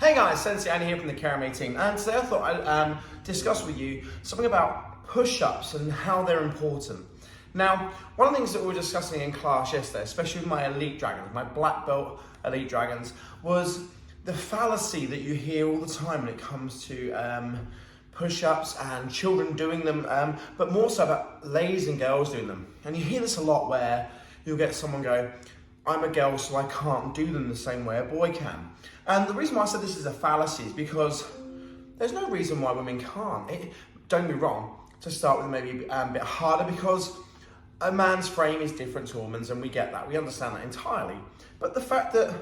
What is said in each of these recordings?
Hey guys, Sensei Andy here from the Karame team, and today I thought I'd discuss with you something about push-ups and how they're important. Now, one of the things that we were discussing in class yesterday, especially with my elite dragons, my black belt elite dragons, was the fallacy that you hear all the time when it comes to push-ups and children doing them, but more so about ladies and girls doing them. And you hear this a lot where you'll get someone go, I'm a girl so I can't do them the same way a boy can. And the reason why I said this is a fallacy is because there's no reason why women can't. Don't be wrong, to start with maybe a bit harder, because a man's frame is different to a woman's, and we get that, we understand that entirely. But the fact that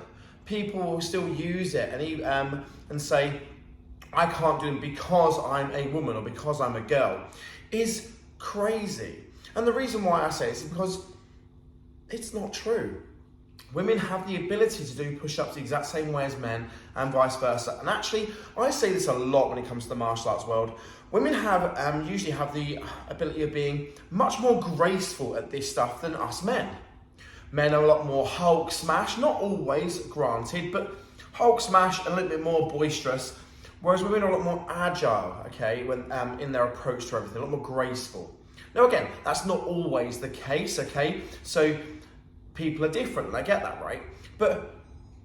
people still use it and say, I can't do them because I'm a woman or because I'm a girl, is crazy. And the reason why I say it is because it's not true. Women have the ability to do push-ups the exact same way as men, and vice versa. And actually, I say this a lot when it comes to the martial arts world. Women usually have the ability of being much more graceful at this stuff than us men. Men are a lot more Hulk smash, not always, granted, but Hulk smash and a little bit more boisterous, whereas women are a lot more agile, okay, when in their approach to everything, a lot more graceful. Now again, that's not always the case, okay? So people are different, and I get that, right? But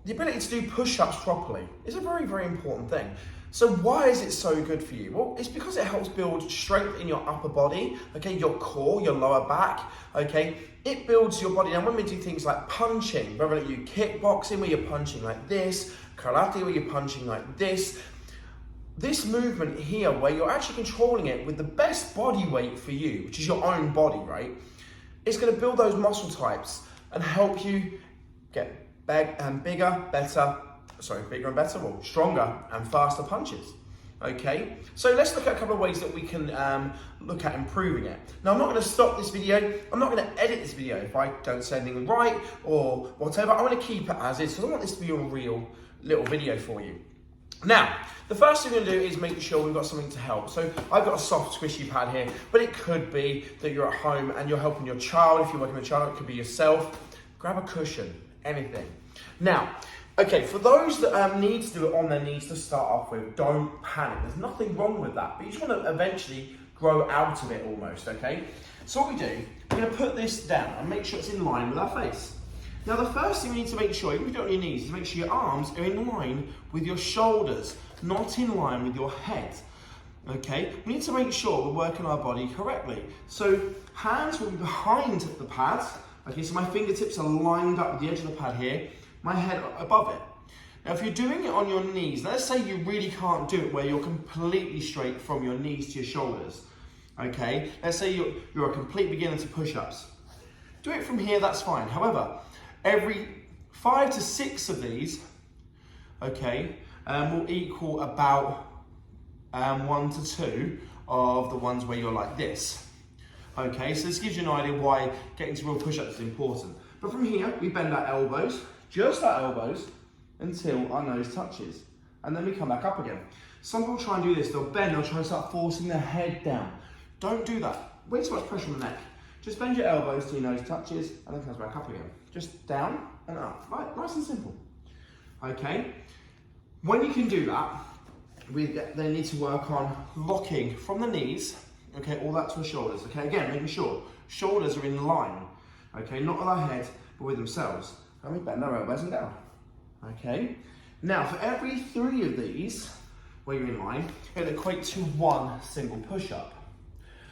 the ability to do push-ups properly is a very, very important thing. So why is it so good for you? Well, it's because it helps build strength in your upper body, okay, your core, your lower back, okay? It builds your body. Now, when we do things like punching, whether you kickboxing where you're punching like this, karate where you're punching like this movement here where you're actually controlling it with the best body weight for you, which is your own body, right? It's gonna build those muscle types and help you get bigger and better, or stronger and faster punches, okay? So let's look at a couple of ways that we can look at improving it. Now, I'm not gonna stop this video, I'm not gonna edit this video if I don't say anything right or whatever. I wanna keep it as is, because I want this to be a real little video for you. Now, the first thing we're gonna do is make sure we've got something to help. So I've got a soft squishy pad here, but it could be that you're at home and you're helping your child. If you're working with a child, it could be yourself. Grab a cushion, anything. Now, okay, for those that need to do it on their knees to start off with, don't panic. There's nothing wrong with that, but you just wanna eventually grow out of it almost, okay? So what we do, we're gonna put this down and make sure it's in line with our face. Now, the first thing you need to make sure, even if you do it on your knees, is make sure your arms are in line with your shoulders, not in line with your head, okay? We need to make sure we're working our body correctly. So hands will be behind the pad, okay? So my fingertips are lined up with the edge of the pad here, my head above it. Now, if you're doing it on your knees, let's say you really can't do it where you're completely straight from your knees to your shoulders, okay? Let's say you're a complete beginner to push-ups. Do it from here, that's fine. However, every 5 to 6 of these, okay, will equal about 1 to 2 of the ones where you're like this. Okay, so this gives you an idea why getting to real push-ups is important. But from here, we bend our elbows, just our elbows, until our nose touches. And then we come back up again. Some people try and do this, they'll bend, they'll try and start forcing their head down. Don't do that. Way too much pressure on the neck. Just bend your elbows till your nose touches, and then comes back up again. Just down and up, right? Nice and simple. Okay? When you can do that, we then need to work on locking from the knees, okay, all that to the shoulders, okay? Again, making sure shoulders are in line, okay? Not with our head, but with themselves. And we bend our elbows and down, okay? Now, for every 3 of these, where you're in line, it'll equate to 1 single push-up.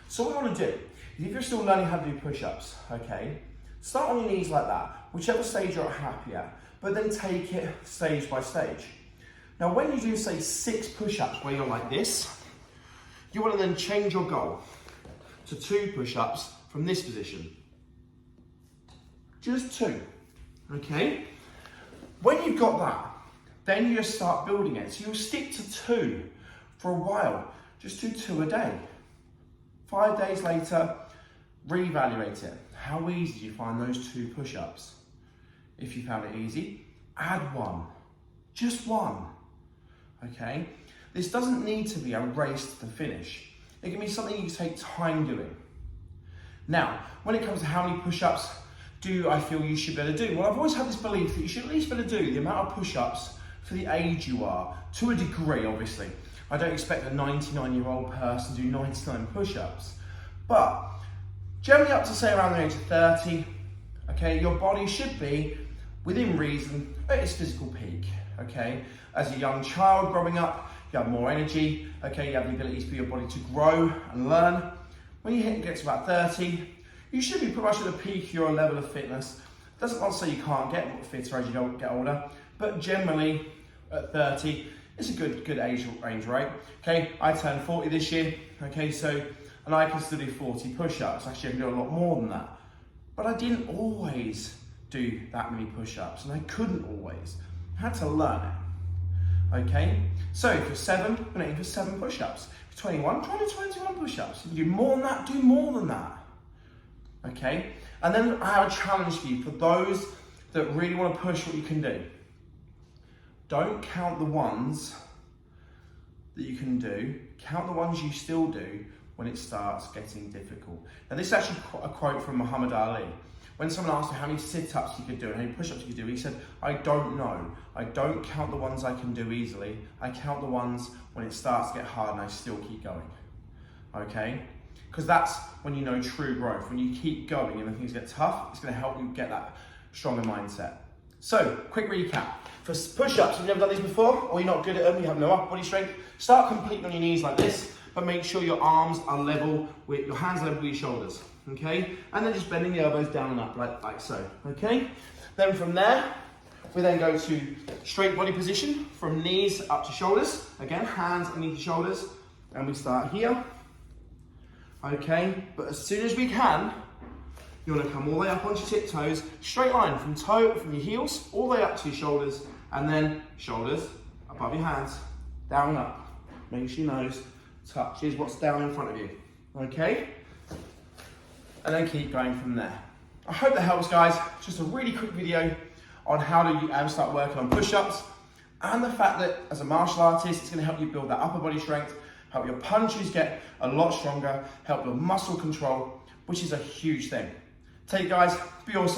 So what we want to do, if you're still learning how to do push-ups, okay, start on your knees like that, whichever stage you're happy at, but then take it stage by stage. Now, when you do, say, 6 push-ups where you're like this, you want to then change your goal to 2 push-ups from this position. Just 2, okay? When you've got that, then you start building it. So you'll stick to 2 for a while. Just do 2 a day. 5 days later, reevaluate it. How easy do you find those 2 push-ups? If you found it easy, add 1. Just 1. Okay? This doesn't need to be a race to the finish. It can be something you can take time doing. Now, when it comes to how many push-ups do I feel you should be able to do? Well, I've always had this belief that you should at least be able to do the amount of push-ups for the age you are, to a degree, obviously. I don't expect a 99-year-old person to do 99 push-ups, but generally up to say around the age of 30, okay, your body should be within reason at its physical peak, okay? As a young child growing up, you have more energy, okay, you have the ability for your body to grow and learn. When you get to about 30, you should be pretty much at the peak of your level of fitness. Doesn't want to say you can't get fitter as you get older, but generally at 30, it's a good age range, right? Okay, I turned 40 this year, okay, so, and I can still do 40 push-ups. Actually, I can do a lot more than that. But I didn't always do that many push-ups, and I couldn't always. I had to learn it, okay? So if you're 7, I'm gonna aim for 7 push-ups. If you're 21, try to 21 push-ups. If you do more than that, do more than that, okay? And then I have a challenge for you, for those that really wanna push what you can do. Don't count the ones that you can do, count the ones you still do when it starts getting difficult. Now this is actually a quote from Muhammad Ali. When someone asked him how many sit-ups he could do and how many push-ups he could do, he said, I don't know. I don't count the ones I can do easily. I count the ones when it starts to get hard and I still keep going, okay? Because that's when you know true growth. When you keep going and when things get tough, it's gonna help you get that stronger mindset. So, quick recap. For push-ups, if you've never done these before, or you're not good at them, you have no upper body strength, start completely on your knees like this, but make sure your arms are level with, your hands are level with your shoulders, okay? And then just bending the elbows down and up, like so, okay? Then from there, we then go to straight body position, from knees up to shoulders. Again, hands underneath the shoulders, and we start here, okay? But as soon as we can, you want to come all the way up onto your tiptoes, straight line from your heels, all the way up to your shoulders, and then shoulders above your hands, down and up. Make sure your nose touches what's down in front of you, okay? And then keep going from there. I hope that helps, guys. Just a really quick video on how to start working on push-ups, and the fact that as a martial artist, it's going to help you build that upper body strength, help your punches get a lot stronger, help your muscle control, which is a huge thing. Take it, guys. Be awesome.